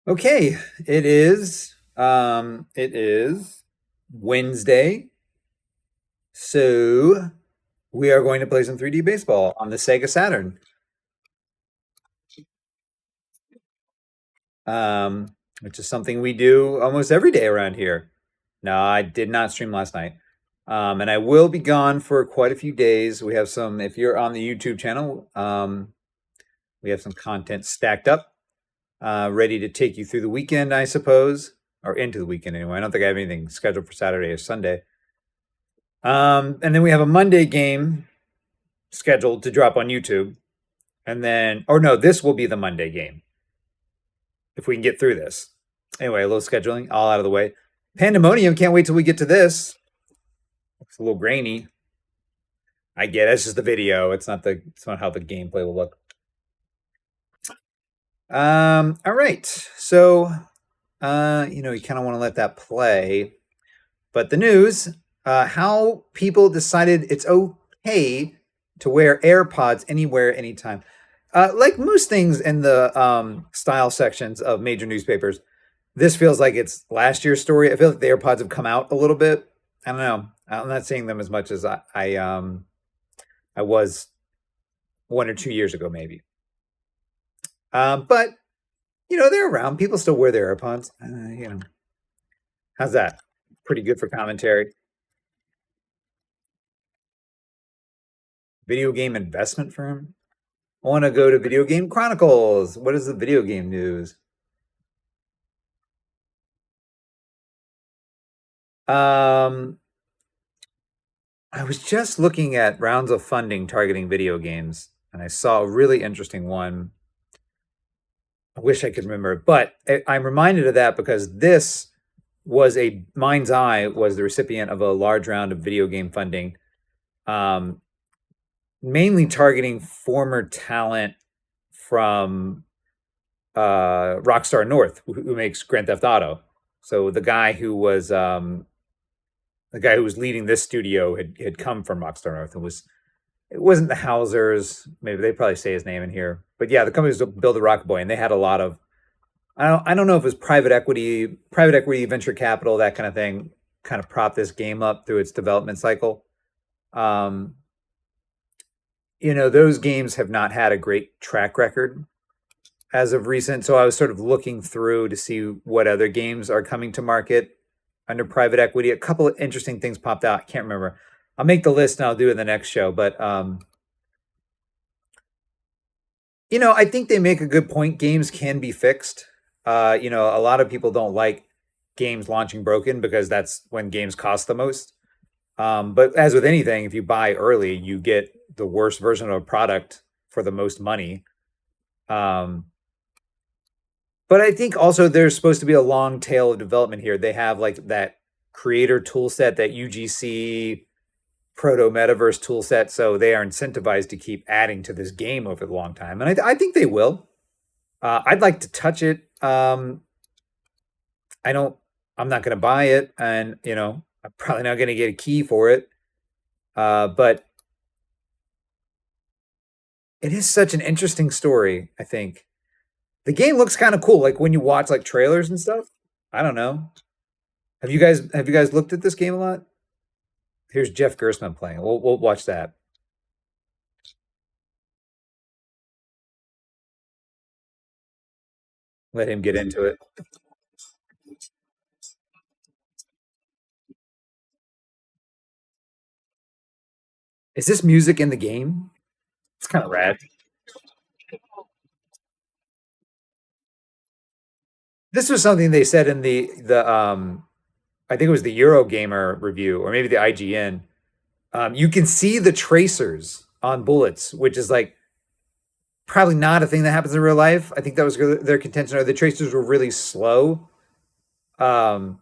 Okay, it is Wednesday, so we are going to play some 3D baseball on the Sega Saturn. Which is something we do almost every day around here. No, I did not stream last night. And I will be gone for quite a few days. We have some, if you're on the YouTube channel, we have some content stacked up, ready to take you through the weekend, I suppose, or into the weekend anyway. I don't think I have anything scheduled for Saturday or Sunday. And then we have a Monday game scheduled to drop on YouTube. And then, or no, this will be the Monday game if we can get through this. Anyway, a little scheduling, all out of the way. Pandemonium, can't wait till we get to this. It's a little grainy. I get it. It's just the video. It's not how the gameplay will look. All right. So, you kind of want to let that play. But the news, how people decided it's okay to wear AirPods anywhere, anytime. Like most things in the style sections of major newspapers, this feels like it's last year's story. I feel like the AirPods have come out a little bit. I don't know. I'm not seeing them as much as I was 1 or 2 years ago, maybe. But they're around. People still wear their AirPods. How's that? Pretty good for commentary. Video game investment firm. I want to go to Video Game Chronicles. What is the video game news? I was just looking at rounds of funding targeting video games, and I saw a really interesting one. I wish I could remember it, but I'm reminded of that because this was Mind's Eye was the recipient of a large round of video game funding, mainly targeting former talent from Rockstar North, who makes Grand Theft Auto. So the guy who was leading this studio had come from Rockstar North and it wasn't the Hausers. Maybe they probably say his name in here, but yeah, the company was Build a Rocket Boy, and they had a lot of I don't know if it was private equity, venture capital, that kind of thing, kind of prop this game up through its development cycle. Um, those games have not had a great track record as of recent. So I was sort of looking through to see what other games are coming to market under private equity. A couple of interesting things popped out. I can't remember. I'll make the list and I'll do it in the next show. But I think they make a good point. Games can be fixed. A lot of people don't like games launching broken because that's when games cost the most. But as with anything, if you buy early, you get the worst version of a product for the most money. But I think also there's supposed to be a long tail of development here. They have like that creator tool set, that UGC proto metaverse tool set. So they are incentivized to keep adding to this game over the long time. And I think they will. I'd like to touch it. I'm not going to buy it. And, I'm probably not going to get a key for it. But it is such an interesting story, I think. The game looks kind of cool, like when you watch like trailers and stuff. I don't know. Have you guys looked at this game a lot? Here's Jeff Gersman playing. We'll watch that. Let him get into it. Is this music in the game? It's kind of rad. This was something they said in the I think it was the Eurogamer review or maybe the IGN. You can see the tracers on bullets, which is like probably not a thing that happens in real life. I think that was their contention. Or the tracers were really slow, um,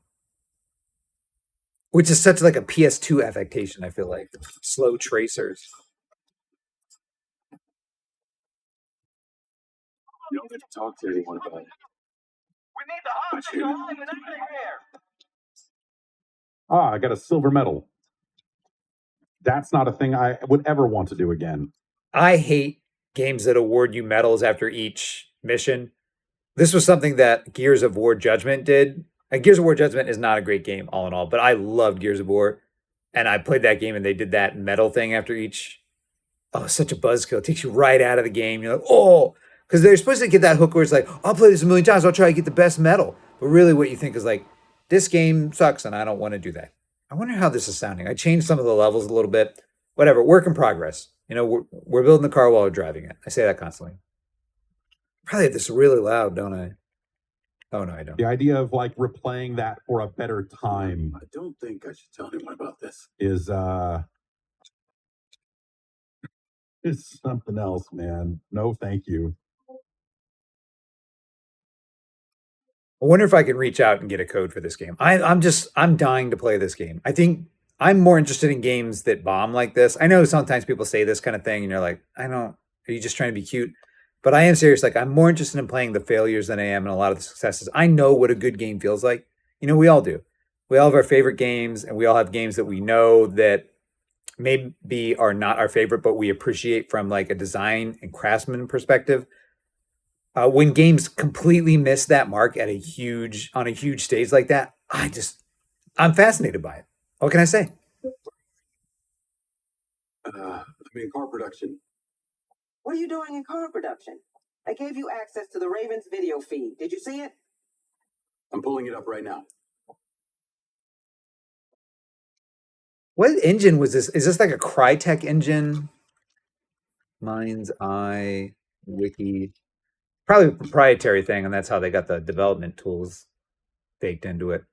which is such like a PS2 affectation. I feel like slow tracers. You don't get to talk to anyone about it. We need the hot here. Ah, I got a silver medal. That's not a thing I would ever want to do again. I hate games that award you medals after each mission This was something that Gears of War Judgment did. And Gears of War Judgment is not a great game all in all, but I loved Gears of War. And I played that game and they did that medal thing after each. Oh, such a buzzkill. It takes you right out of the game. You're like, oh, because they're supposed to get that hook where it's like, I'll play this a million times. I'll try to get the best medal. But really, what you think is like, this game sucks and I don't want to do that. I wonder how this is sounding. I changed some of the levels a little bit. Whatever, work in progress. We're building the car while we're driving it. I say that constantly. Probably have this really loud, don't I? Oh, no, I don't. The idea of like replaying that for a better time. I don't think I should tell anyone about this. Is something else, man. No, thank you. I wonder if I can reach out and get a code for this game. I'm dying to play this game. I think I'm more interested in games that bomb like this. I know sometimes people say this kind of thing and you're like, are you just trying to be cute? But I am serious. Like, I'm more interested in playing the failures than I am in a lot of the successes. I know what a good game feels like. We all do. We all have our favorite games, and we all have games that we know that maybe are not our favorite, but we appreciate from like a design and craftsman perspective. When games completely miss that mark at on a huge stage like that, I'm fascinated by it. What can I say? I mean, car production. What are you doing in car production? I gave you access to the Ravens video feed. Did you see it? I'm pulling it up right now. What engine was this? Is this like a Crytek engine? Mind's Eye Wiki. Probably a proprietary thing, and that's how they got the development tools baked into it.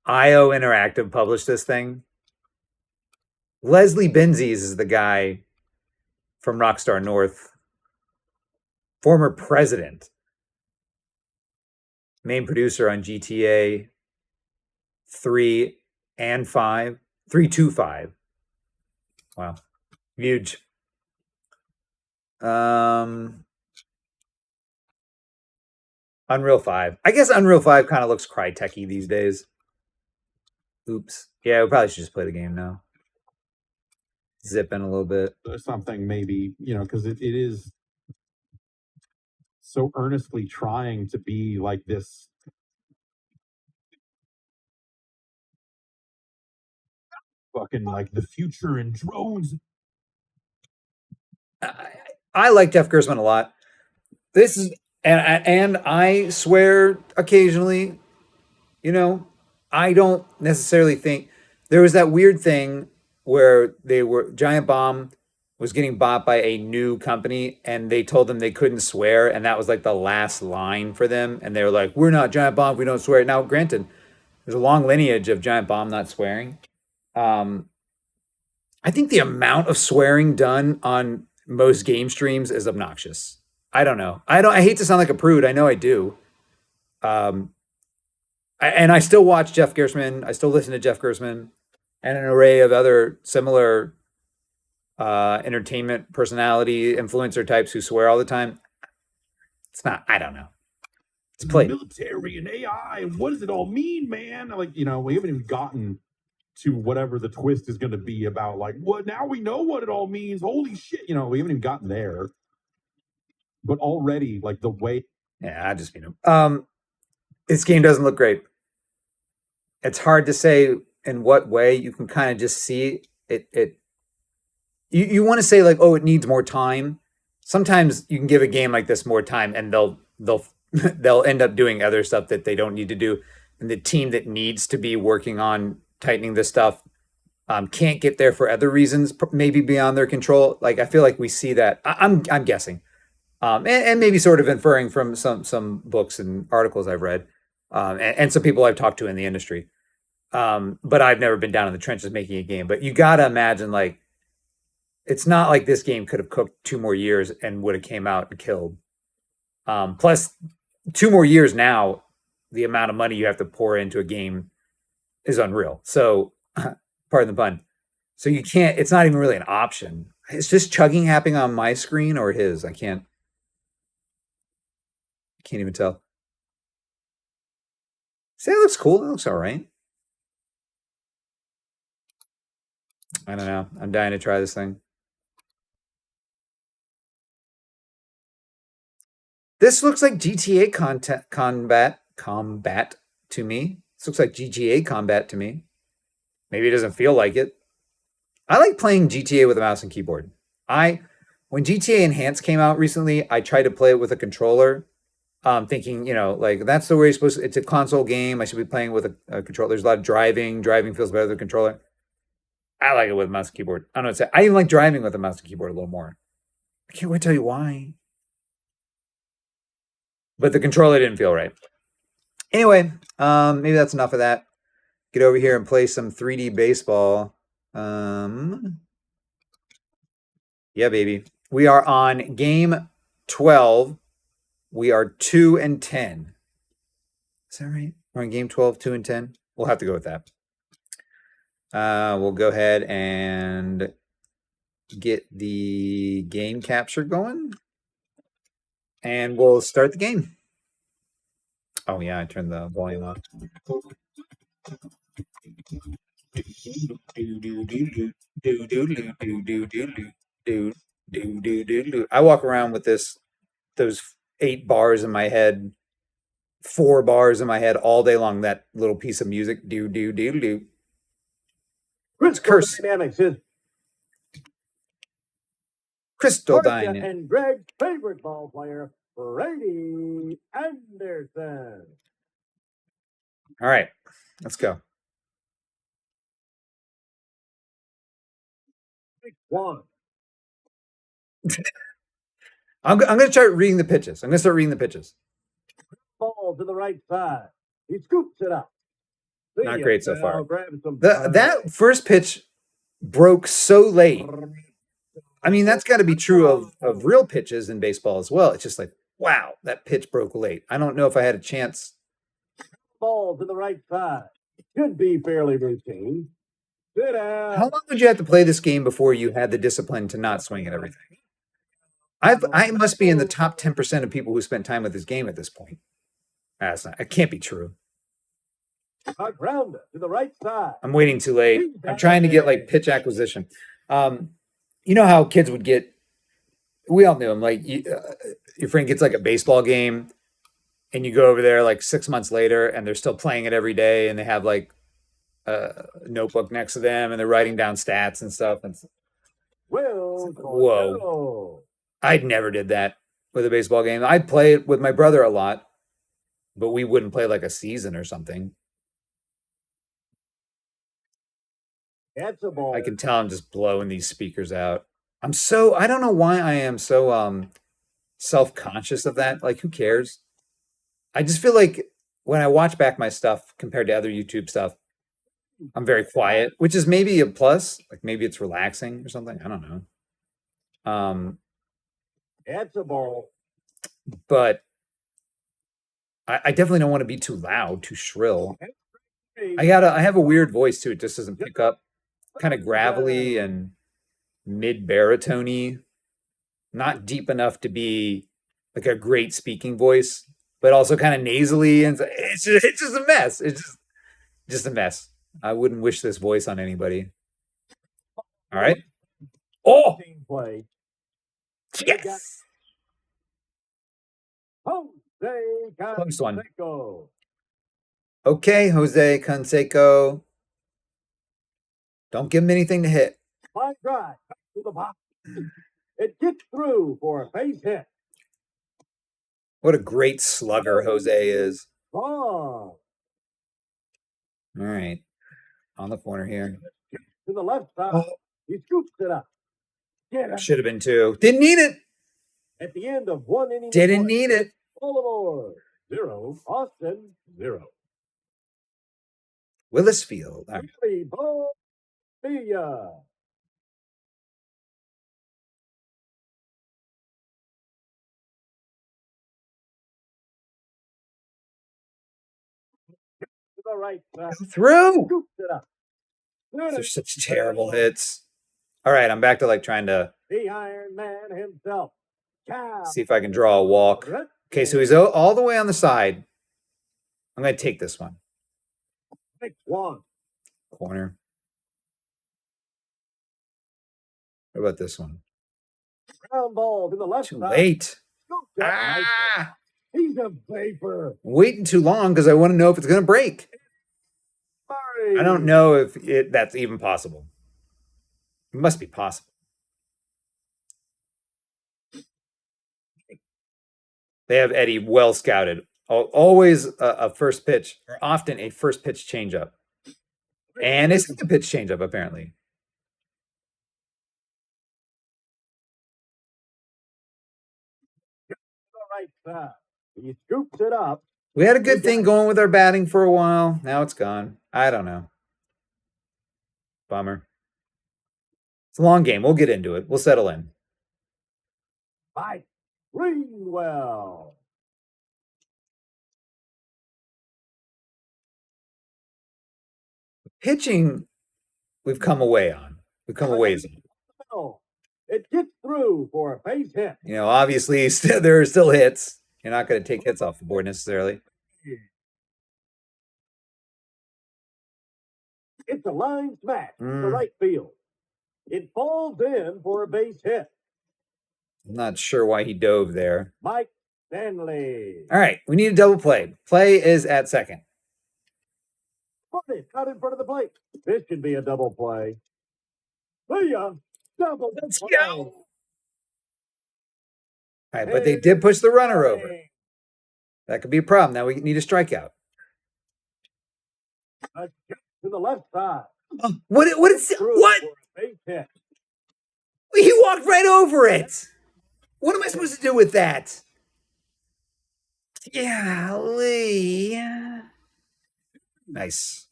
IO Interactive published this thing. Leslie Benzies is the guy from Rockstar North, former president, main producer on GTA 3 and 5, 3 to 5. Wow. Huge. Unreal 5. I guess Unreal 5 kind of looks Crytek-y these days. Oops. Yeah, we probably should just play the game now. Zip in a little bit. Something maybe, because it is so earnestly trying to be like this. Fucking like the future in drones. I like Jeff Gerstmann a lot. This is and I swear occasionally, I don't necessarily think there was that weird thing where Giant Bomb was getting bought by a new company and they told them they couldn't swear and that was like the last line for them and they were like, we're not Giant Bomb, we don't swear. Now, granted, there's a long lineage of Giant Bomb not swearing. I think the amount of swearing done on most game streams is obnoxious. I don't know. I hate to sound like a prude. I know I do. And I still watch Jeff Gerstmann. I still listen to Jeff Gerstmann and an array of other similar entertainment personality influencer types who swear all the time. It's not. I don't know. It's played. Military and AI. And what does it all mean, man? Like, we haven't even gotten to whatever the twist is going to be about. Like, what? Now we know what it all means. Holy shit! We haven't even gotten there. But already, like the way. Yeah, I just this game doesn't look great. It's hard to say in what way. You can kind of just see it. You want to say like, oh, it needs more time. Sometimes you can give a game like this more time, and they'll they'll end up doing other stuff that they don't need to do. And the team that needs to be working on tightening this stuff can't get there for other reasons, maybe beyond their control. Like I feel like we see that. I'm guessing, and maybe sort of inferring from some books and articles I've read, and some people I've talked to in the industry. But I've never been down in the trenches making a game. But you gotta imagine like it's not like this game could have cooked 2 more years and would have came out and killed. Plus, 2 more years now, the amount of money you have to pour into a game is unreal. So, pardon the pun. So you can't. It's not even really an option. Is just chugging happening on my screen or his? I can't even tell. See, that looks cool. That looks all right. I don't know. I'm dying to try this thing. This looks like GTA combat to me. This looks like GTA combat to me. Maybe it doesn't feel like it. I like playing GTA with a mouse and keyboard. When GTA Enhanced came out recently, I tried to play it with a controller, thinking, like that's the way you're supposed to. It's a console game. I should be playing with a controller. There's a lot of driving. Driving feels better with a controller. I like it with a mouse and keyboard. I don't know what to say. I even like driving with a mouse and keyboard a little more. I can't wait to tell you why. But the controller didn't feel right. Anyway, maybe that's enough of that. Get over here and play some 3D baseball. Yeah, baby. We are on game 12. We are 2-10. Is that right? We're on game 12, 2-10. We'll have to go with that. We'll go ahead and get the game capture going. And we'll start the game. Oh, yeah, I turned the volume up. I walk around with those 8 bars in my head, 4 bars in my head all day long. That little piece of music, do. It's curse. Dynamics is Crystal Martha Dynamics. and Greg's favorite ball player, Brady Anderson. All right, let's go. One. I'm going to start reading the pitches. Ball to the right side. He scoops it up. Not great so far. Some That first pitch broke so late. I mean, that's got to be true of real pitches in baseball as well. It's just like, wow, that pitch broke late. I don't know if I had a chance. Ball to the right side. Should be fairly routine. Sit down. How long would you have to play this game before you had the discipline to not swing at everything? I must be in the top 10% of people who spent time with this game at this point. It can't be true. A grounder to the right side. I'm waiting too late. I'm trying to get like pitch acquisition. You know how kids would get, we all knew them, like your friend gets like a baseball game and you go over there like 6 months later and they're still playing it every day and they have like a notebook next to them and they're writing down stats and stuff. And whoa. I never did that with a baseball game. I'd play it with my brother a lot, but we wouldn't play like a season or something. That's a ball. I can tell I'm just blowing these speakers out. I don't know why I am so self-conscious of that. Like, who cares? I just feel like when I watch back my stuff compared to other YouTube stuff, I'm very quiet, which is maybe a plus. Like maybe it's relaxing or something. I don't know. That's a ball. But I definitely don't want to be too loud, too shrill. I have a weird voice too. It just doesn't pick up. Kind of gravelly and mid-baritone-y. Not deep enough to be like a great speaking voice, but also kind of nasally, and it's just a mess. It's just a mess. I wouldn't wish this voice on anybody. All right. Oh, Play. yes. Jose Close one. Canseco. Okay, Jose Canseco. Don't give him anything to hit. Line drive to the box. It gets through for a base hit. What a great slugger Jose is. Ball All right. On the corner here. to the left side. Oh, He scoops it up. Get it. should have been 2. Didn't need it. At the end of 1 inning. Didn't need it. Baltimore 0, Austin 0. Willis Field. All right. Billy Bonilla. To the right side. Through. Scoops it up. They're such terrible hits. All right, I'm back to like trying to The Iron Man himself. see if I can draw a walk. Okay, so he's all the way on the side. I'm going to take this one. Next one. Corner. What about this one? Ground ball to the left Too side. late. Ah! He's a vapor. Waiting too long because I want to know if it's going to break. Murray. I don't know if that's even possible. It must be possible. They have Eddie well scouted. Always a first pitch, or often a first pitch changeup. And a second pitch changeup, apparently. Right side. He scoops it up. We had a good thing going with our batting for a while. Now it's gone. I don't know. Bummer. It's a long game. We'll get into it. We'll settle in. Mike Greenwell. Pitching, we've come away on. We've come away on. It gets through for a base hit. You know, obviously, there are still hits. You're not going to take hits off the board necessarily. It's a line smash to right field. It falls in for a base hit. I'm not sure why he dove there. Mike Stanley. All right, we need a double play. Play is at second. Put it out in front of the plate. This should be a double play. See ya. Double Let's play. go. All right, but they did push the runner over. That could be a problem. Now we need a strikeout. To the left side. What Base hit. He walked right over it. What am I supposed to do with that? Yeah, Lee. Nice.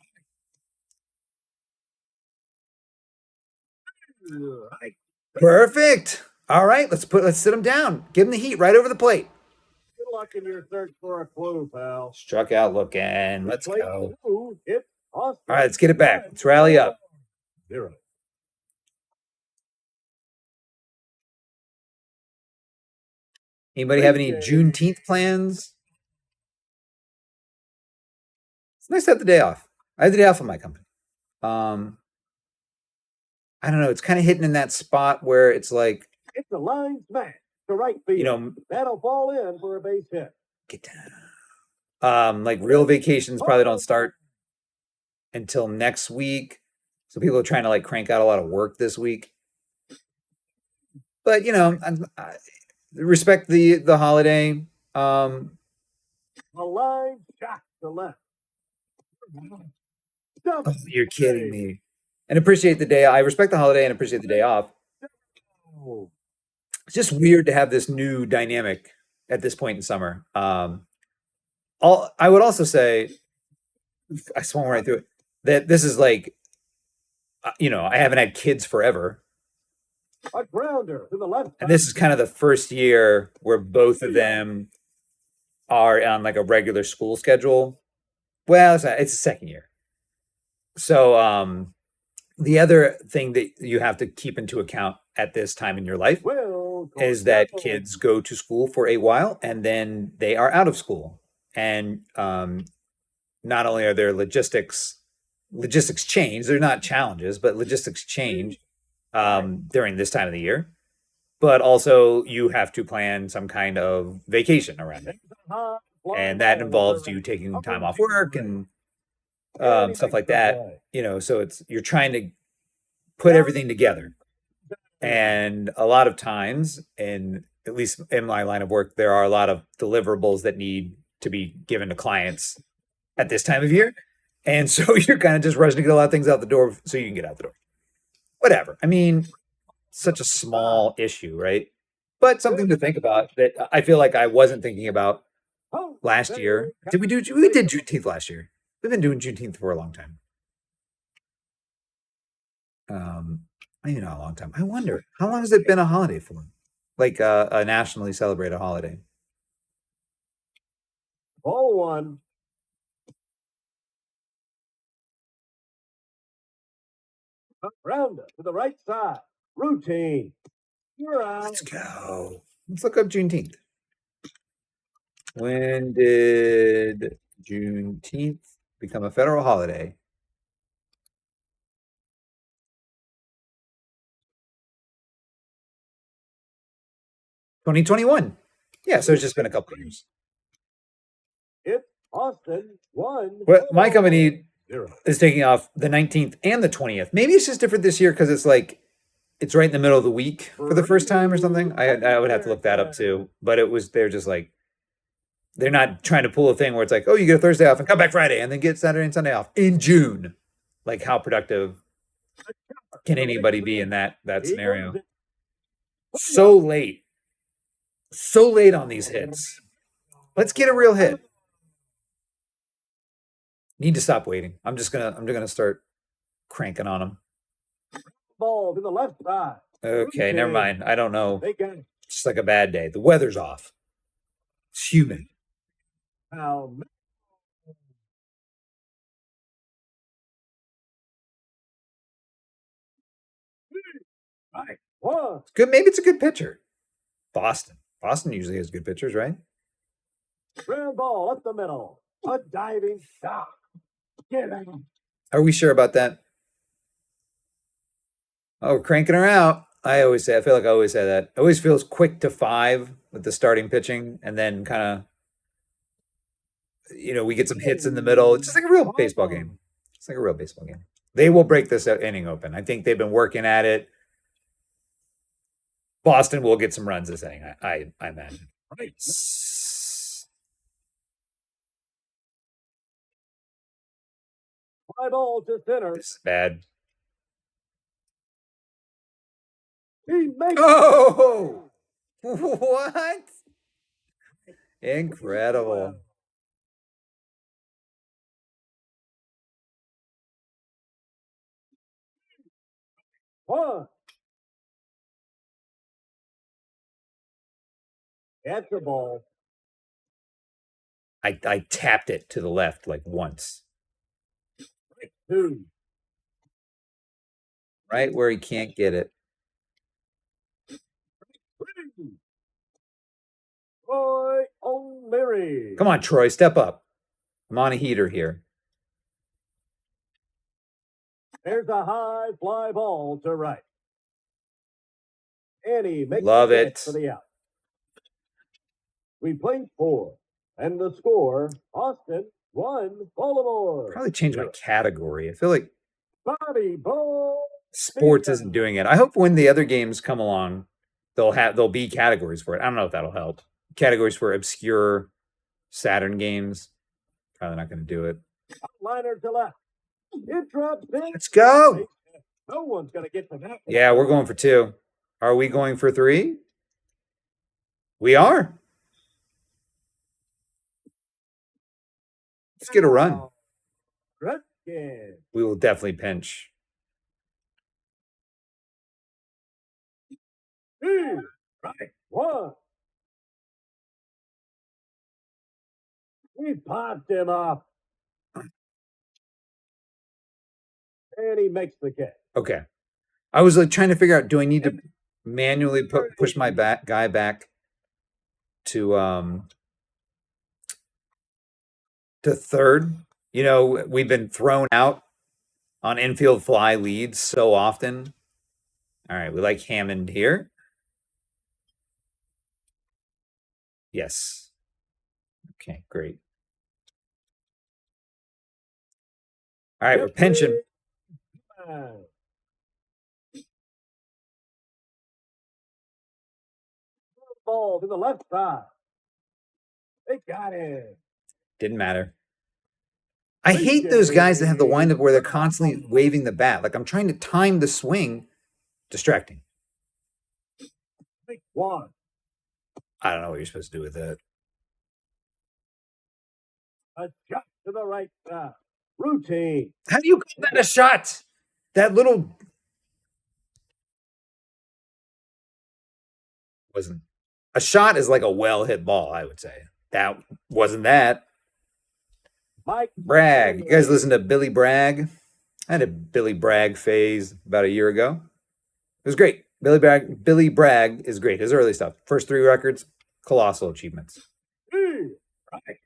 Perfect. All right, let's sit him down. Give him the heat right over the plate. Good luck in your search for a clue, pal. Struck out looking. Let's go. All right, let's get it back. Let's rally up. 0. Anybody have any Juneteenth plans? It's nice to have the day off. I had the day off on my company. I don't know. It's kind of hitting in that spot where it's like it's a line smash to right field. You know, that'll fall in for a base hit. Get down. Like real vacations probably don't start until next week. So people are trying to like crank out a lot of work this week. But you know, I respect the holiday. A line shot to left. Oh, you're kidding me. And appreciate the day. I respect the holiday and appreciate the day off. It's just weird to have this new dynamic at this point in summer. I would also say, I swung right through it, that this is like, you know, I haven't had kids forever. A grounder to the left. And this is kind of the first year where both of them are on like a regular school schedule. Well, it's the second year. So the other thing that you have to keep into account at this time in your life is that kids go to school for a while and then they are out of school. And not only are there logistics change, they're not challenges, but logistics change during this time of the year. But also you have to plan some kind of vacation around it. And that involves you taking time off work and stuff like that, you know, so you're trying to put everything together. And a lot of times, and at least in my line of work, there are a lot of deliverables that need to be given to clients at this time of year. And so you're kind of just rushing to get a lot of things out the door so you can get out the door. Whatever. I mean, such a small issue, right? But something to think about that I feel like I wasn't thinking about last year. We did Juneteenth last year. We've been doing Juneteenth for a long time. Maybe not a long time. I wonder, how long has it been a holiday for? Like a nationally celebrated holiday? Ball 1. Rounder to the right side. Routine. You're out. Let's go. Let's look up Juneteenth. When did Juneteenth become a federal holiday? (2021). Yeah, so it's just been a couple games. It's Austin 1. Well, my company 0. is taking off the 19th and the 20th. Maybe it's just different this year because it's like it's right in the middle of the week for the first time or something. I would have to look that up too. But they're just like they're not trying to pull a thing where it's like, oh, you get a Thursday off and come back Friday and then get Saturday and Sunday off in June. Like how productive can anybody be in that scenario? So late. So late on these hits. Let's get a real hit. Need to stop waiting. I'm gonna start cranking on them. Ball to the left side. Okay, never mind. I don't know. They got it. Just like a bad day. The weather's off. It's humid. Now, one. It's good. Maybe it's a good pitcher. Boston. Boston usually has good pitchers, right? Ground ball up the middle. A diving shot. Get him. Are we sure about that? Oh, we're cranking her out. I feel like I always say that. It always feels quick to 5 with the starting pitching, and then kind of, we get some hits in the middle. It's just like a real baseball game. It's like a real baseball game. They will break this inning open. I think they've been working at it. Boston will get some runs this inning, I imagine. Right. Fly ball to center. This is bad. He makes Oh! What? Incredible. one. That's the ball. I tapped it to the left like once. 2. Right where he can't get it. 3. Roy O'Leary. Come on, Troy, step up. I'm on a heater here. There's a high fly ball to right. And he makes Love the it. catch for the out. We played 4. And the score, Austin 1, Baltimore. Probably change my category. I feel like Bobby Ball. sports isn't doing it. I hope when the other games come along, there'll be categories for it. I don't know if that'll help. Categories for obscure Saturn games. Probably not going to do it. Liner to left. It drops in. Let's go. No one's going to get to that. Yeah, we're going for 2. Are we going for 3? We are. Let's get a run. Redskins. We will definitely pinch. 2. Right. 1. He popped him up. And he makes the catch. Okay. I was like trying to figure out, do I need to manually push my guy back to third? We've been thrown out on infield fly leads so often. All right, we like Hammond here. Yes. Okay, great. All right, we're pinching. Ball to the left side. They got it. Didn't matter. I hate those guys that have the windup where they're constantly waving the bat. Like I'm trying to time the swing. Distracting. 1. I don't know what you're supposed to do with that. A shot to the right side. Routine. How do you call that a shot? That little wasn't a shot is like a well hit ball, I would say. That wasn't that. Mike Bragg. You guys listen to Billy Bragg? I had a Billy Bragg phase about a year ago. It was great. Billy Bragg is great. His early stuff. First 3 records, colossal achievements. 2. Right.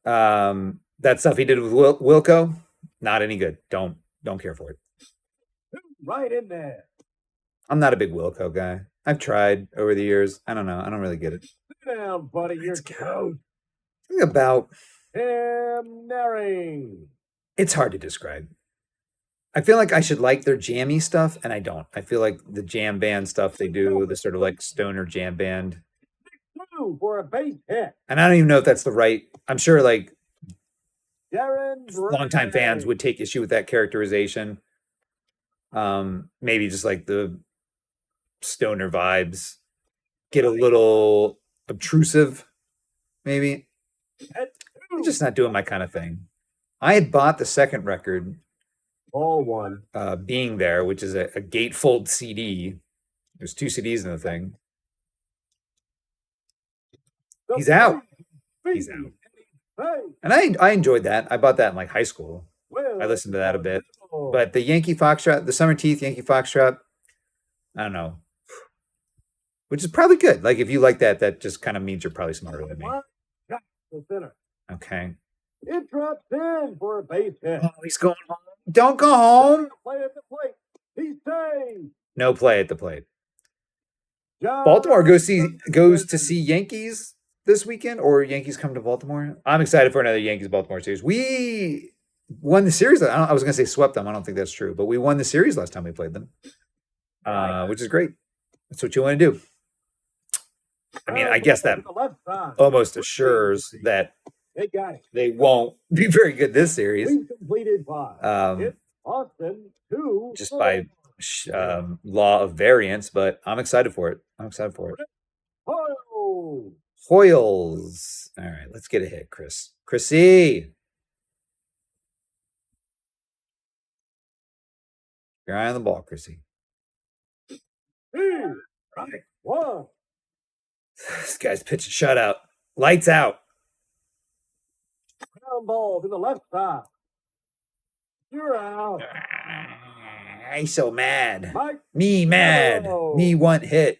1. That stuff he did with Wilco, not any good. Don't care for it. 2. Right in there. I'm not a big Wilco guy. I've tried over the years. I don't know. I don't really get it. Sit down, buddy. You're coach. Think about Tim Naring. it's hard to describe. I feel like I should like their jammy stuff, and I don't. I feel like the jam band stuff they do, the sort of like stoner jam band, 2 for a base hit. and I don't even know if that's the right. I'm sure like Darren longtime fans Bray. would take issue with that characterization. Maybe just like the stoner vibes get a little obtrusive, maybe. At I'm 2. just not doing my kind of thing. I had bought the second record, Ball 1. Being There, which is a gatefold CD. There's 2 CDs in the thing. The He's out. plate. He's out. Hey, And I enjoyed that. I bought that in like high school. well, I listened to that a bit. oh, But the Yankee Foxtrot, the Summer Teeth Yankee Foxtrot, I don't know. Which is probably good. Like if you like that, that just kind of means you're probably smarter than me. one shot to center. Okay. It drops in for a base hit. Oh, he's going home. Don't go home. Play at the plate. He stays. No play at the plate. John Baltimore goes to see Yankees this weekend, or Yankees come to Baltimore. I'm excited for another Yankees Baltimore series. We won the series. I was going to say swept them. I don't think that's true, but we won the series last time we played them, which is great. That's what you want to do. I mean, I guess that to the left side. almost assures that They got it. they won't be very good this series, We completed 5. It's Austin 2. just by law of variance. But I'm excited for it. Oh, Hoyles. All right, let's get a hit, Chris. Chrissy. Your eye on the ball, Chrissy. 2. Right. 1. This guy's pitching shutout. Lights out. Ground ball to the left side. You're out. I so mad. Mike. Me mad. Oh. Me want hit.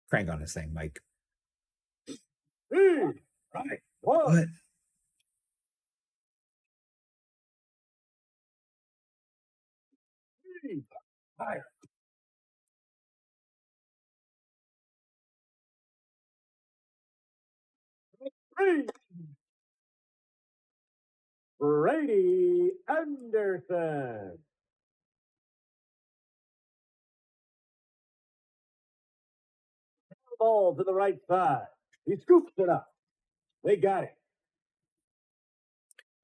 Crank on this thing, Mike. 2. Right. 1. What? Fire. Three. Brady Anderson. Ball to the right side. He scoops it up. They got it.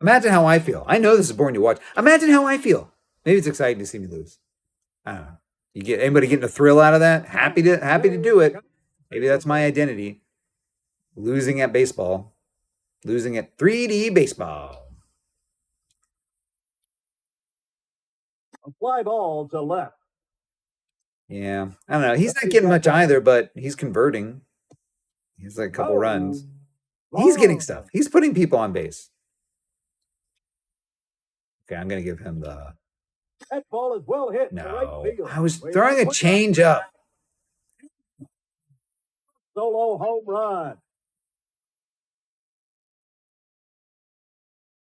Imagine how I feel. I know this is boring to watch. Imagine how I feel. Maybe it's exciting to see me lose. I don't know. You get anybody getting a thrill out of that? Happy to do it. Maybe that's my identity. Losing at baseball. Losing at 3D baseball. A fly ball to left. Yeah. I don't know. He's not getting much either, but he's converting. He's like a couple runs. He's getting stuff. He's putting people on base. Okay, I'm going to give him the... That ball is well hit. No. To right field. I was throwing a change up. Solo home run.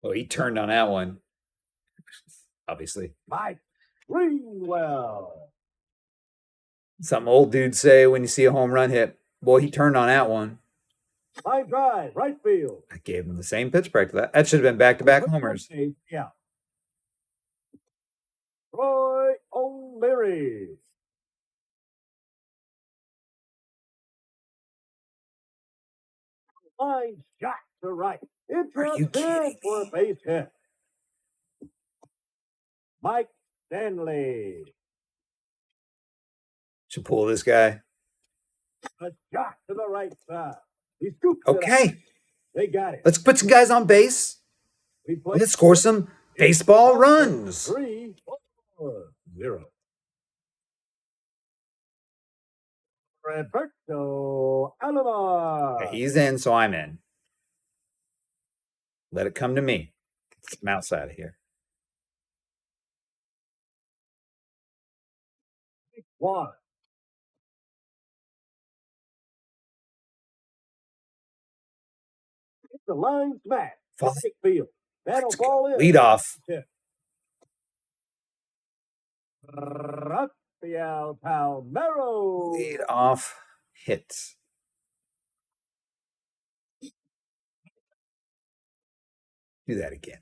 Oh, he turned on that one. Obviously. Mike Greenwell. Some old dudes say when you see a home run hit, boy, he turned on that one. Line drive, right field. I gave him the same pitch break to that. That should have been back-to-back homers. Yeah. Roy O'Leary. Line shot to right. It's Are you kidding for a me? base hit. Mike Stanley. Should pull this guy. A shot to the right side. He scoops it up. Okay, They got it. let's put some guys on base. We play Let's score some baseball runs. 3-4-0. Roberto Alomar. Okay, he's in, so I'm in. Let it come to me. I'm outside of here. 1. It's the line smash. Fall- Right field. That'll fall in. Lead off. Rafael Palmeiro. Lead off hits. Do that again.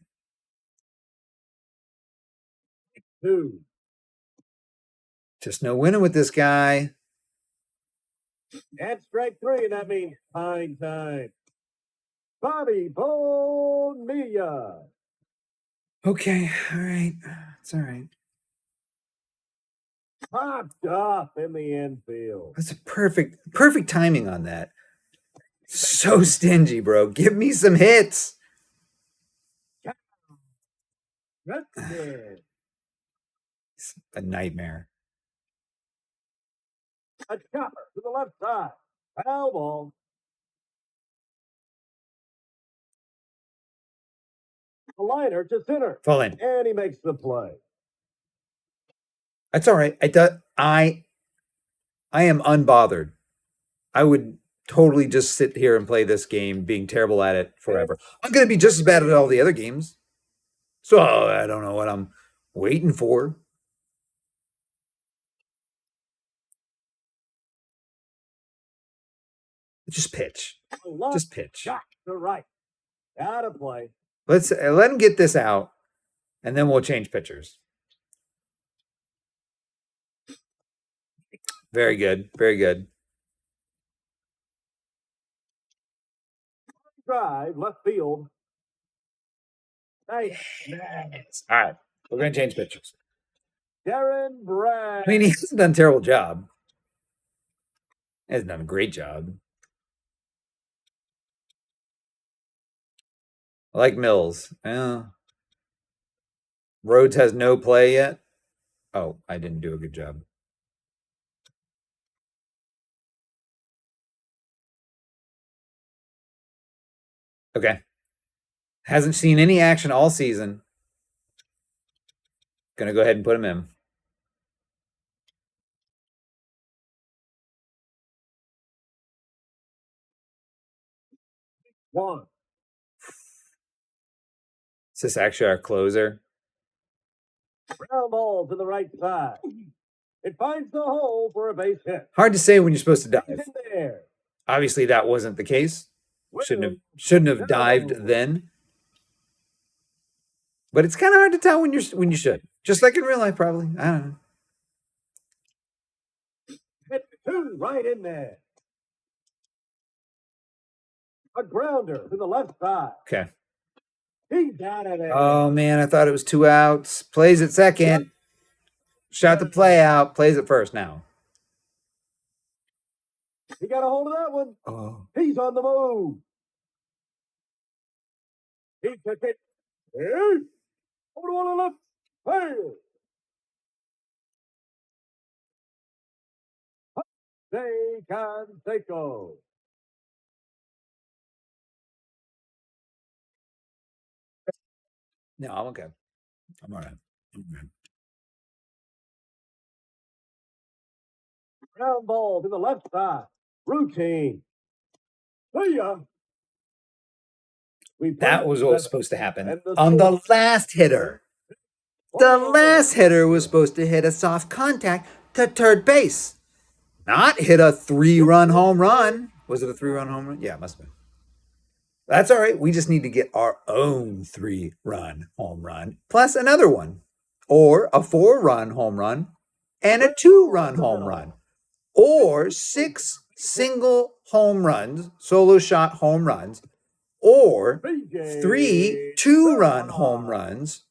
2. Just no winning with this guy. And strike 3, and that means pine time. Bobby Bonilla. Okay, all right. It's all right. Popped up in the infield. That's a perfect timing on that. So stingy, bro. Give me some hits. That's it. It's a nightmare. A chopper to the left side. Foul ball. A liner to center. Fall in. And he makes the play. That's all right. I am unbothered. I would totally just sit here and play this game, being terrible at it forever. I'm going to be just as bad at all the other games. So I don't know what I'm waiting for. Just pitch. Just pitch. Shot to right. Gotta play. Let's let him get this out, and then we'll change pitchers. Very good. Very good. Drive left field. Nice. All right. We're going to change pitchers. Darren Brad. I mean, he hasn't done a terrible job. He hasn't done a great job. I like Mills. Rhodes has no play yet. Oh, I didn't do a good job. Okay. Hasn't seen any action all season. Gonna go ahead and put him in. One. Is this actually our closer? Ground ball to the right side. It finds the hole for a base hit. Hard to say when you're supposed to He's dive. in there. Obviously, that wasn't the case. Shouldn't have dived then. But it's kind of hard to tell when you should. Just like in real life, probably. I don't know. Hit 2 right in there. A grounder to the left side. Okay. He's out of there. Oh man, I thought it was 2 outs. Plays at second. Shot the play out. Plays it first now. He got a hold of that one. Oh. He's on the move. He took it. Hey. Over to one on the left. Hey. Jose Canseco. No, I'm okay. I'm all right. Ground ball to the left side. Routine. See ya. That was what was supposed to happen on the last hitter. The Oh. last hitter was supposed to hit a soft contact to third base, not hit a 3-run home run. Was it a 3-run home run? Yeah, it must have been. That's all right. We just need to get our own 3-run home run plus another one, or a 4-run home run and a 2-run home run, or 6 single home runs, solo shot home runs, or 3 2-run home runs.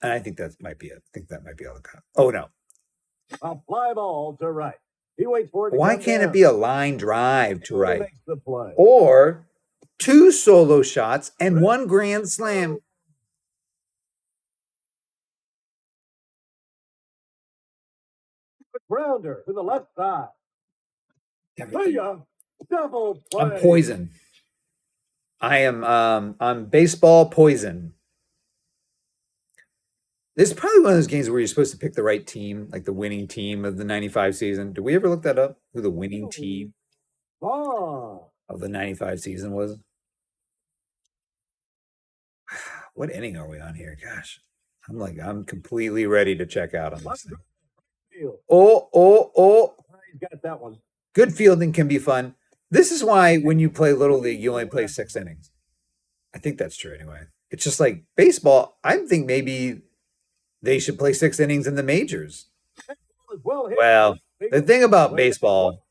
And I think that might be it. I think that might be all the time. Oh no. A fly ball to right. He waits for it. Why can't it be a line drive to right? Makes the play. Or 2 solo shots and 1 grand slam? Grounder to the left side. See ya. Double play. I'm poison. I'm baseball poison. This is probably one of those games where you're supposed to pick the right team, like the winning team of the 95 season. Did we ever look that up? Who the winning team of the 95 season was? What inning are we on here? Gosh, I'm completely ready to check out on this thing. Field. Oh. He's got that one. Good fielding can be fun. This is why when you play Little League, you only play 6 innings. I think that's true anyway. It's just like baseball. I think maybe they should play 6 innings in the majors. Well hit. Well, the thing about baseball,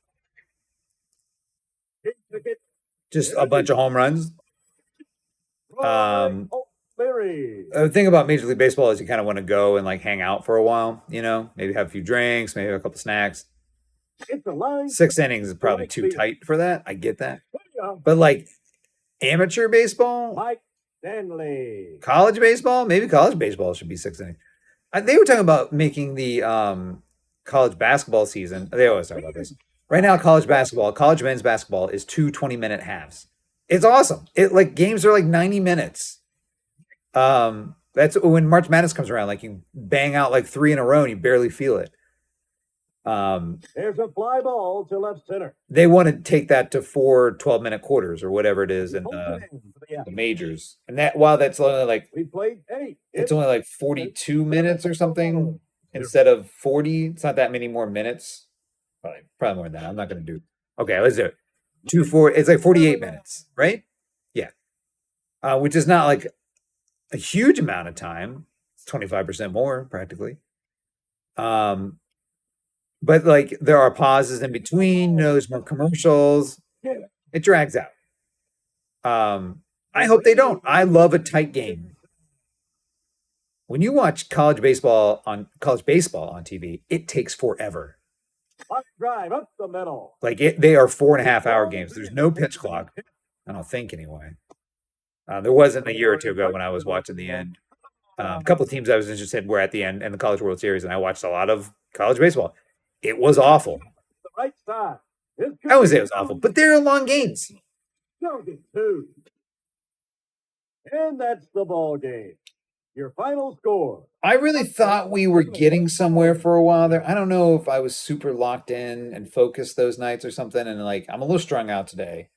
just a bunch of home runs. The thing about Major League Baseball is you kind of want to go and like hang out for a while, maybe have a few drinks, maybe have a couple snacks. 6 innings is probably too tight for that. I get that. But like amateur baseball, Mike Stanley. college baseball, maybe college baseball should be 6 innings. They were talking about making the college basketball season. They always talk about this. Right now, college men's basketball is 2 20-minute halves. It's awesome. Games are like 90 minutes. That's when March Madness comes around, like you bang out like 3 in a row and you barely feel it. There's a fly ball to left center. They want to take that to 4 12-minute quarters or whatever it is in the majors. And that's only like We played 8. it's only like 42 minutes or something instead of 40. It's not that many more minutes. Probably more than that. I'm not going to do. Okay, let's do it. 4. It's like 48 minutes, right? Yeah. Which is not like a huge amount of time. It's 25% more practically. But like there are pauses in between, there's more commercials. It drags out. I hope they don't. I love a tight game. When you watch college baseball on TV, it takes forever. Drive up the middle. Like they are 4.5-hour games. There's no pitch clock. I don't think anyway. There wasn't a year or two ago when I was watching the end. A couple of teams I was interested were at the end in the College World Series, and I watched a lot of college baseball. It was awful. The right side. I would say it was awful, but they're long games. 2. And that's the ball game. Your final score. I really thought we were getting somewhere for a while there. I don't know if I was super locked in and focused those nights or something. And like, I'm a little strung out today.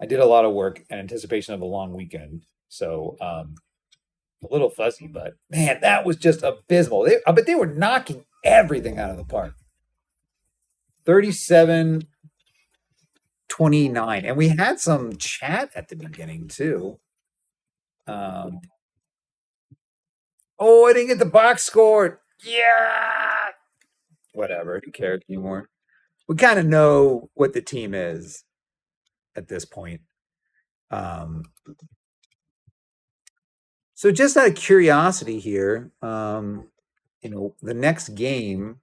I did a lot of work in anticipation of a long weekend. So, a little fuzzy, but man, that was just abysmal. But they were knocking everything out of the park. 37-29. And we had some chat at the beginning too. Oh, I didn't get the box score. Yeah. Whatever. Who cares anymore? We kind of know what the team is at this point. So just out of curiosity here, the next game,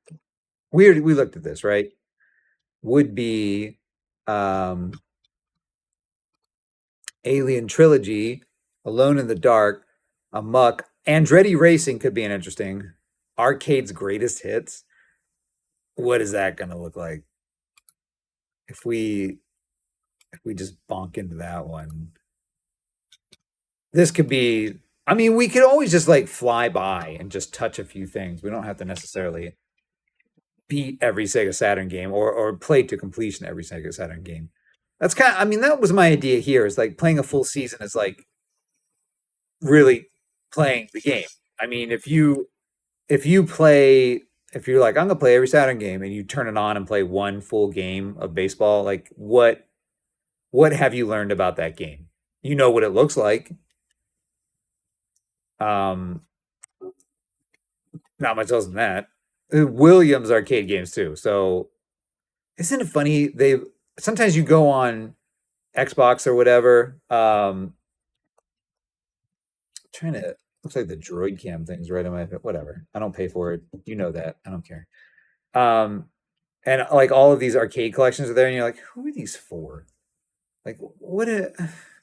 we looked at this, right? Would be Alien Trilogy, Alone in the Dark, Amok. Andretti Racing could be an interesting. Arcade's Greatest Hits. What is that going to look like? If we just bonk into that one. This could be, we could always just like fly by and just touch a few things. We don't have to necessarily beat every Sega Saturn game or play to completion every Sega Saturn game. That's that was my idea here, is like playing a full season is like really playing the game. If you're like, I'm gonna play every Saturn game, and you turn it on and play one full game of baseball, like what have you learned about that game? You know what it looks like. Not much else than that. Williams arcade games too. So isn't it funny? Sometimes you go on Xbox or whatever. Looks like the Droid Cam thing's right on my, whatever. I don't pay for it. You know that. I don't care. And like all of these arcade collections are there, and you're like, who are these for? Like,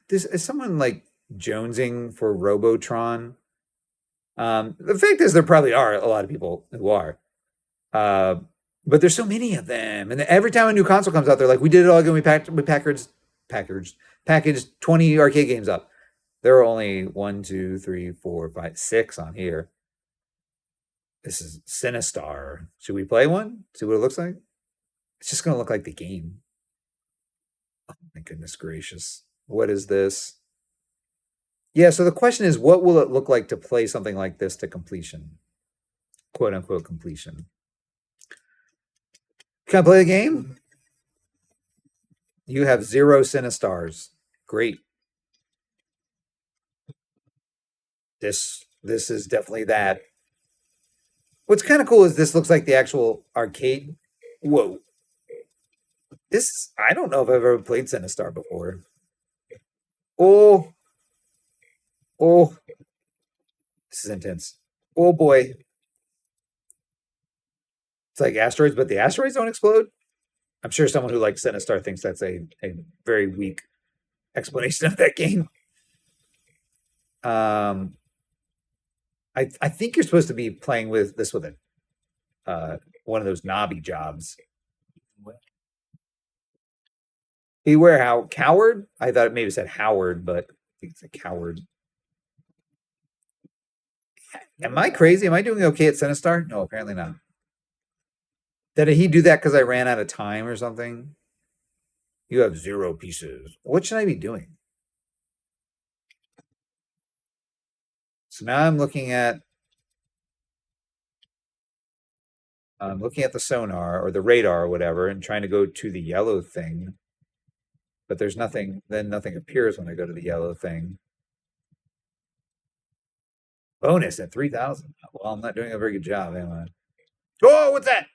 is someone like jonesing for Robotron? The fact is, there probably are a lot of people who are. But there's so many of them, and every time a new console comes out, they're like, we did it all again. We packaged 20 arcade games up. There are only 1, 2, 3, 4, 5, 6 on here. This is Sinistar. Should we play one? See what it looks like? It's just going to look like the game. Oh my goodness gracious. What is this? Yeah, so the question is, what will it look like to play something like this to completion? Quote unquote completion. Can I play the game? You have 0 Sinistars. Great. This is definitely that. What's kind of cool is this looks like the actual arcade. Whoa. This, I don't know if I've ever played Sinistar before. Oh, oh, this is intense. Oh boy. It's like asteroids, but the asteroids don't explode. I'm sure someone who likes Sinistar thinks that's a very weak explanation of that game. Um, I think you're supposed to be playing with this with one of those knobby jobs. Beware how coward. I thought it maybe said Howard, but I think it's a coward. Am I crazy? Am I doing okay at Sinistar? No, apparently not. Did he do that because I ran out of time or something? You have 0 pieces. What should I be doing? So now I'm looking at the sonar or the radar or whatever and trying to go to the yellow thing. But there's nothing, then nothing appears when I go to the yellow thing. Bonus at 3,000. Well, I'm not doing a very good job, am I? Oh, what's that?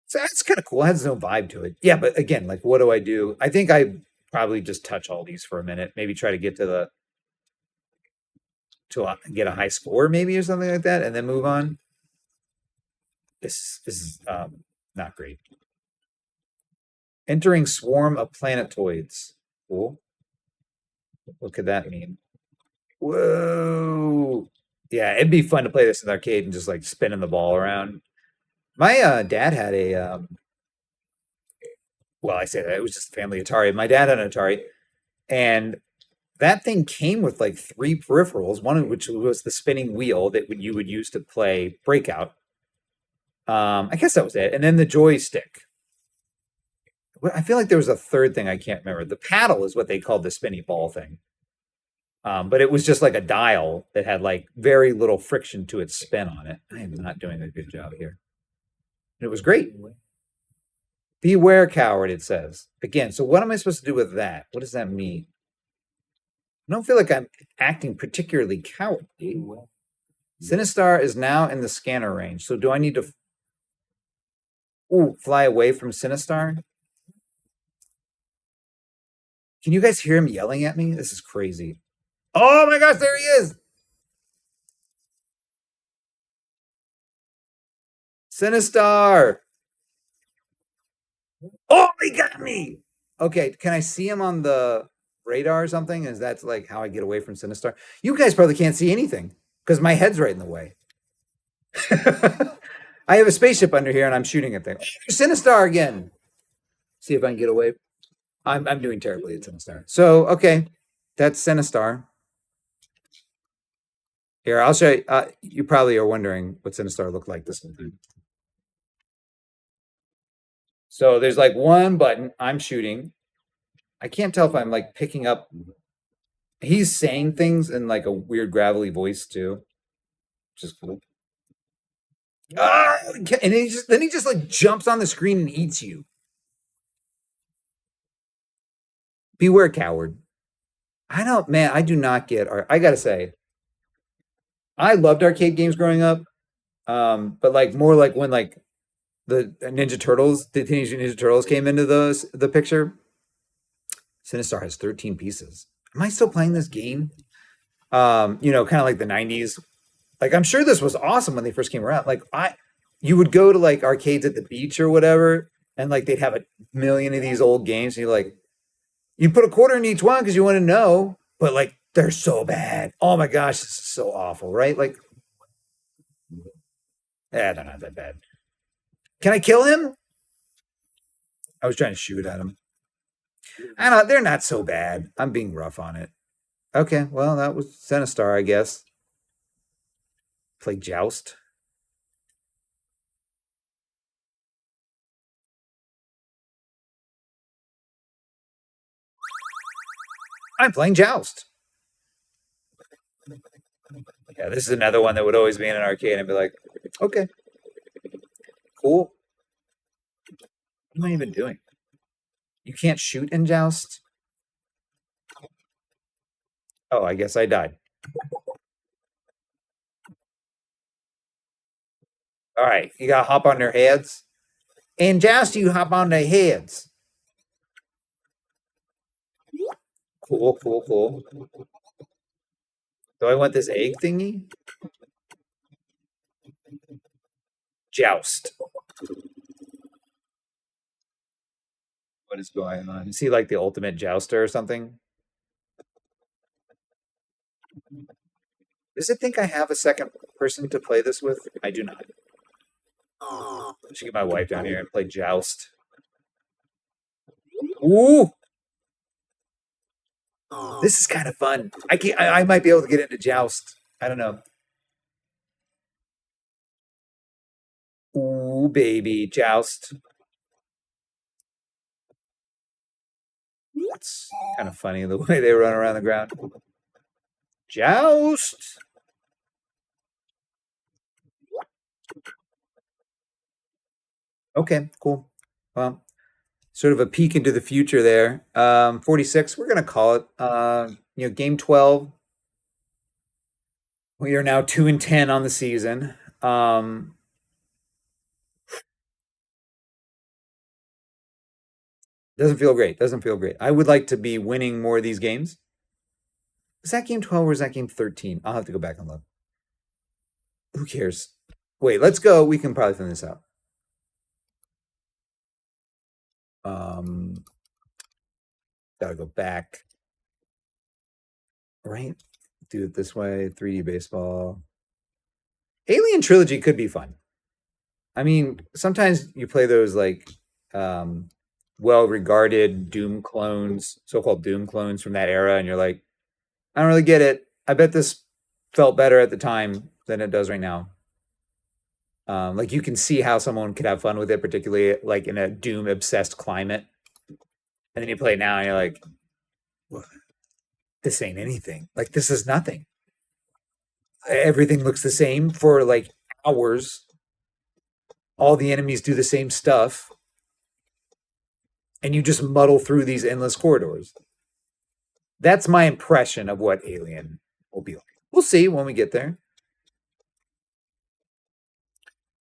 So that's kind of cool. It has no vibe to it. Yeah, but again, like, what do I do? I think I probably just touch all these for a minute. Maybe try to get to get a high score, maybe or something like that, and then move on. This is not great. Entering swarm of planetoids. Cool. What could that mean? Whoa. Yeah, it'd be fun to play this in the arcade and just like spinning the ball around. My dad had a well, I say that it was just a family Atari. My dad had an Atari, and that thing came with like 3 peripherals, one of which was the spinning wheel that you would use to play Breakout. I guess that was it. And then the joystick. I feel like there was a third thing I can't remember. The paddle is what they called the spinny ball thing. But it was just like a dial that had like very little friction to its spin on it. I am not doing a good job here. It was great. Beware, coward, it says. Again, so what am I supposed to do with that? What does that mean? I don't feel like I'm acting particularly cowardly. Sinistar is now in the scanner range. So do I need to fly away from Sinistar? Can you guys hear him yelling at me? This is crazy. Oh my gosh, there he is. Sinistar. Oh, he got me. Okay, can I see him on the radar or something? Is that like how I get away from Sinistar? You guys probably can't see anything because my head's right in the way. I have a spaceship under here and I'm shooting at things. Sinistar again. See if I can get away. I'm doing terribly at Sinistar. So okay, that's Sinistar. Here, I'll show you. You probably are wondering what Sinistar looked like this time. So there's like one button. I'm shooting. I can't tell if I'm like picking up. He's saying things in like a weird gravelly voice too, which is cool. Ah, and then he just like jumps on the screen and eats you. Beware, coward. I don't, man. I do not get. I gotta say, I loved arcade games growing up, but like more like when like the Ninja Turtles, the Teenage Mutant Ninja Turtles came into the picture. Sinistar has 13 pieces. Am I still playing this game? You know, kind of like the 90s. Like I'm sure this was awesome when they first came around. Like you would go to like arcades at the beach or whatever, and like they'd have a million of these old games, and you put a quarter in each one because you want to know, but like they're so bad. Oh my gosh, this is so awful, right? Like, they're not that bad. Can I kill him? I was trying to shoot at him. I don't know, they're not so bad. I'm being rough on it. Okay, well, that was Sinistar, I guess. Play Joust. I'm playing Joust. Yeah, this is another one that would always be in an arcade and be like, okay, cool. What am I even doing? You can't shoot in Joust? Oh, I guess I died. All right, you gotta hop on their heads. In Joust, you hop on their heads. Cool, cool, cool. Do I want this egg thingy? Joust. What is going on? Is he like the ultimate jouster or something? Does it think I have a second person to play this with? I do not. I should get my wife down here and play Joust. Ooh! This is kind of fun. I might be able to get into Joust. I don't know. Ooh, baby, Joust. It's kind of funny the way they run around the ground. Joust! Okay, cool. Well, sort of a peek into the future there. 46, we're going to call it. Game 12. We are now 2-10 on the season. Doesn't feel great. Doesn't feel great. I would like to be winning more of these games. Is that game 12 or is that game 13? I'll have to go back and look. Who cares? Wait, let's go. We can probably figure this out. Gotta go back. Right? Do it this way. 3D baseball. Alien Trilogy could be fun. I mean, sometimes you play those like well-regarded Doom clones, so-called Doom clones from that era, and you're like, I don't really get it. I bet this felt better at the time than it does right now. Like you can see how someone could have fun with it, particularly like in a Doom obsessed climate. And then you play it now and you're like, this ain't anything. Like this is nothing. Everything looks the same for like hours. All the enemies do the same stuff. And you just muddle through these endless corridors. That's my impression of what Alien will be like. We'll see when we get there.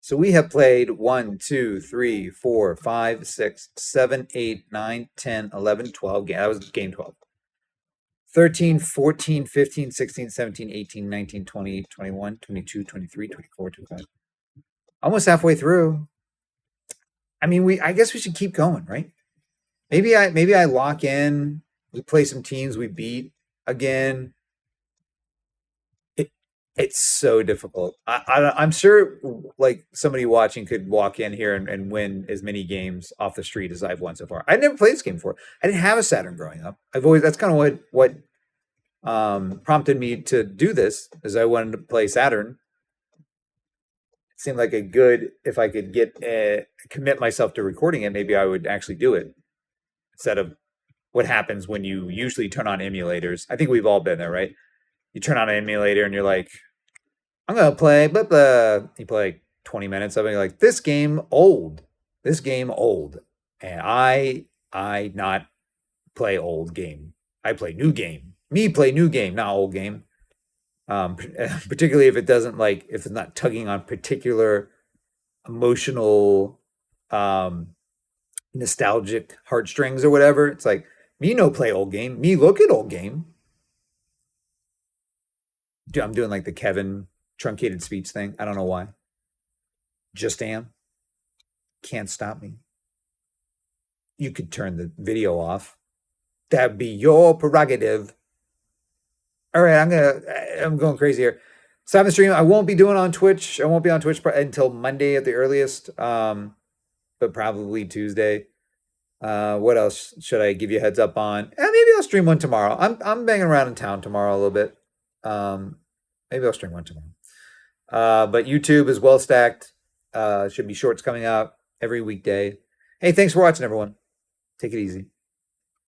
So we have played 1, 2, 3, 4, 5, 6, 7, 8, 9, 10, 11, 12. That was game 12. 13, 14, 15, 16, 17, 18, 19, 20, 21, 22, 23, 24, 25. Almost halfway through. I mean, I guess we should keep going, right? Maybe I lock in. We play some teams we beat again. It's so difficult. I'm sure like somebody watching could walk in here and win as many games off the street as I've won so far. I never played this game before. I didn't have a Saturn growing up. That's kind of what prompted me to do this, is I wanted to play Saturn. It seemed like if I could commit myself to recording it, maybe I would actually do it instead of what happens when you usually turn on emulators. I think we've all been there, right? You turn on an emulator and you're like, I'm gonna play, but you play like 20 minutes of it. You're like, this game old, and I not play old game. I play new game. Me play new game, not old game. Particularly if if it's not tugging on particular emotional, nostalgic heartstrings or whatever. It's like me no play old game. Me look at old game. Dude, I'm doing like the Kevin truncated speech thing. I don't know why. Just am. Can't stop me. You could turn the video off. That'd be your prerogative. All right, I'm going crazy here. Stop the stream. I won't be doing on Twitch. I won't be on Twitch until Monday at the earliest. But probably Tuesday. What else should I give you a heads up on? Maybe I'll stream one tomorrow. I'm banging around in town tomorrow a little bit. Maybe I'll stream one tomorrow. But YouTube is well stacked. Should be shorts coming out every weekday. Hey, thanks for watching, everyone. Take it easy.